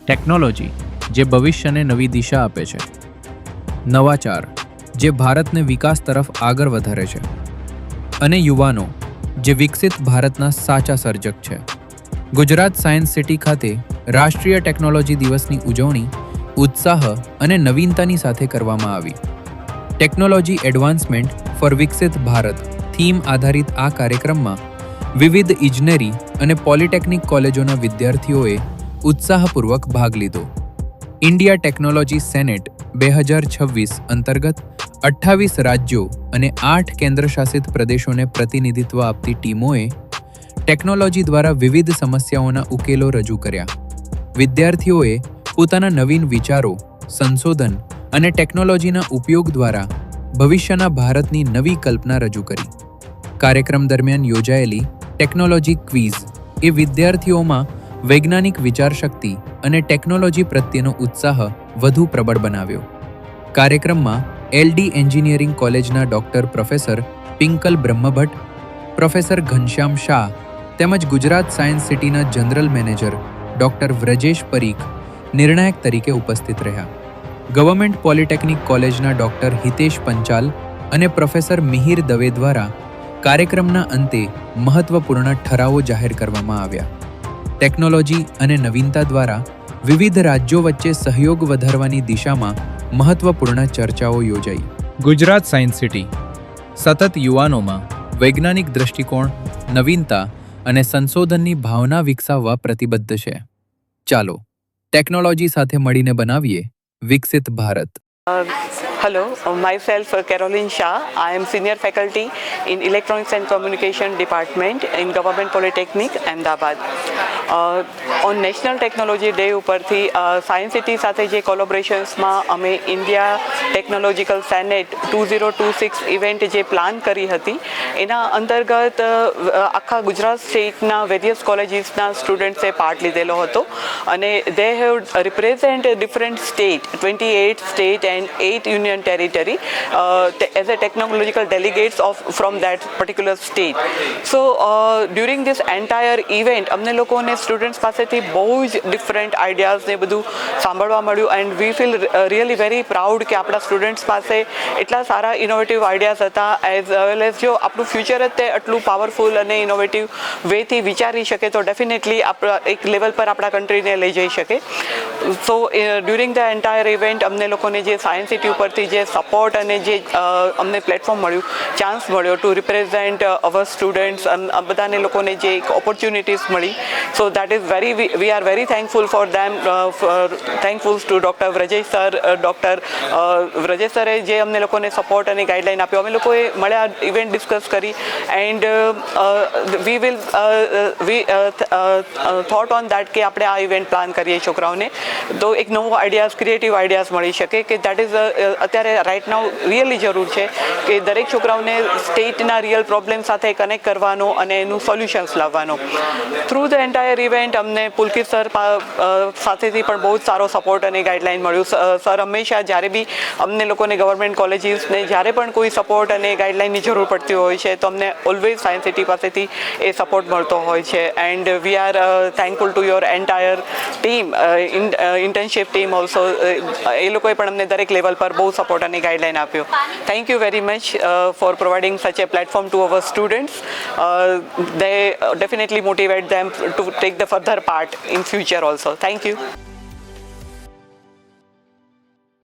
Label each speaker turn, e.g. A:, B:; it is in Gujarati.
A: ટેકનોલોજી જે ભવિષ્યને નવી દિશા આપે છે, નવાચાર જે ભારતને વિકાસ તરફ આગળ વધારે છે, અને યુવાનો જે વિકસિત ભારતના સાચા સર્જક છે. ગુજરાત સાયન્સ સિટી ખાતે રાષ્ટ્રીય ટેકનોલોજી દિવસની ઉજવણી ઉત્સાહ અને નવીનતાની સાથે કરવામાં આવી. ટેકનોલોજી એડવાન્સમેન્ટ ફોર વિકસિત ભારત થીમ આધારિત આ કાર્યક્રમમાં વિવિધ ઇજનેરી અને પોલિટેકનિક કોલેજોના વિદ્યાર્થીઓએ ઉત્સાહપૂર્વક ભાગ લીધો. ઇન્ડિયા ટેકનોલોજી સેનેટ 2026 અંતર્ગત 28 રાજ્યો અને 8 કેન્દ્રશાસિત પ્રદેશોને પ્રતિનિધિત્વ આપતી ટીમોએ ટેકનોલોજી દ્વારા વિવિધ સમસ્યાઓના ઉકેલો રજૂ કર્યા. વિદ્યાર્થીઓએ પોતાના નવીન વિચારો, સંશોધન અને ટેકનોલોજીના ઉપયોગ દ્વારા ભવિષ્યના ભારતની નવી કલ્પના રજૂ કરી. કાર્યક્રમ દરમિયાન યોજાયેલી ટેકનોલોજી ક્વિઝ એ વિદ્યાર્થીઓમાં વૈજ્ઞાનિક વિચારશક્તિ અને ટેકનોલોજી પ્રત્યેનો ઉત્સાહ વધુ પ્રબળ બનાવ્યો. કાર્યક્રમમાં એલડી એન્જિનિયરિંગ કોલેજના doctor professor Pinkal Brahmbhatt, professor Ghanshyam Shah તેમજ ગુજરાત સાયન્સ સિટીના general manager doctor Vrajesh Parikh નિર્ણાયક તરીકે ઉપસ્થિત રહ્યા. ગવર્મેન્ટ પોલિટેકનિક કોલેજના ડોક્ટર હિતેશ પંચાલ અને પ્રોફેસર મિહિર દવે દ્વારા કાર્યક્રમના અંતે મહત્વપૂર્ણ ઠરાવો જાહેર કરવામાં આવ્યા. ટેકનોલોજી અને નવીનતા દ્વારા વિવિધ રાજ્યો વચ્ચે સહયોગ વધારવાની દિશામાં મહત્વપૂર્ણ ચર્ચાઓ યોજાઈ. ગુજરાત સાયન્સ સિટી સતત યુવાનોમાં વૈજ્ઞાનિક દૃષ્ટિકોણ, નવીનતા અને સંશોધનની ભાવના વિકસાવવા પ્રતિબદ્ધ છે. ચાલો ટેકનોલોજી સાથે મળીને બનાવીએ વિકસિત Bharat.
B: Hello, myself Caroline Shah. I am senior faculty in Electronics and Communication Department in Government Polytechnic, Ahmedabad. On National Technology Day ઉપરથી સાયન્સ સિટી સાથે જે કોલેબોરેશન્સમાં અમે ઇન્ડિયા ટેકનોલોજીકલ સેનેટ 2026 ઇવેન્ટ જે પ્લાન કરી હતી એના અંતર્ગત આખા ગુજરાત સ્ટેટના વેરિયસ કોલેજીસના સ્ટુડન્ટ્સે પાર્ટ લીધેલો હતો અને they have represent different state 28 state and 8 union territory as a technological delegates from that particular state. So during this entire event અમને લોકોને સ્ટુડન્ટ્સ પાસેથી બહુ જ ડિફરન્ટ આઈડિયાઝ ને બધું સાંભળવા મળ્યું and we feel really very proud કે આપણા સ્ટુડન્ટ્સ પાસે એટલા સારા ઇનોવેટિવ આઈડિયાઝ હતા એઝ વેલ એઝ જો આપણું ફ્યુચર જ તે આટલું પાવરફુલ અને ઇનોવેટિવ વેથી વિચારી શકે તો ડેફિનેટલી આપણા એક લેવલ પર આપણા કન્ટ્રીને લઈ જઈ શકે. સો ડ્યુરિંગ ધ એન્ટાયર ઇવેન્ટ અમને લોકોને જે સાયન્સ સિટી ઉપરથી જે સપોર્ટ અને જે અમને પ્લેટફોર્મ મળ્યું, ચાન્સ મળ્યો ટુ રિપ્રેઝેન્ટ અવર સ્ટુડન્ટ્સ, બધાને લોકોને જે એક ઓપોર્ચ્યુનિટીઝ મળી. So that is very we are very thankful for them, thankful two doctor Vrajesh sir. Doctor Vrajesh સરે જે અમને લોકોને સપોર્ટ અને ગાઈડલાઇન આપ્યો. અમે લોકોએ મળ્યા, ઇવેન્ટ ડિસ્કસ કરી and we thought on that કે આપણે આ ઇવેન્ટ પ્લાન કરીએ છોકરાઓને તો એક નવો આઈડિયાઝ, ક્રિએટિવ આઈડિયાઝ મળી શકે કે દેટ ઇઝ અત્યારે રાઇટ નાઉ રિયલી જરૂર છે કે દરેક છોકરાઓને સ્ટેટના રિયલ પ્રોબ્લેમ સાથે કનેક્ટ કરવાનો અને એનું સોલ્યુશન્સ લાવવાનો. થ્રુ ધ એન્ટાયર ઇવેન્ટ અમને પુલકિત સર સાથેથી પણ બહુ જ સારો સપોર્ટ અને ગાઈડલાઇન મળ્યું. સર હંમેશા જ્યારે બી અમને લોકોને ગવર્મેન્ટ કોલેજીસને જ્યારે પણ કોઈ સપોર્ટ અને ગાઈડલાઇનની જરૂર પડતી હોય છે તો અમને ઓલવેઝ સાયન્સ સિટી પાસેથી એ સપોર્ટ મળતો હોય છે and we are thankful to your entire team, internship team also. એ લોકોએ પણ અમને દરેક લેવલ પર બહુ સપોર્ટ અને ગાઈડલાઇન આપ્યો. Thank you very much for providing such a platform to our students. They definitely motivate them to take the further part in future also. Thank you.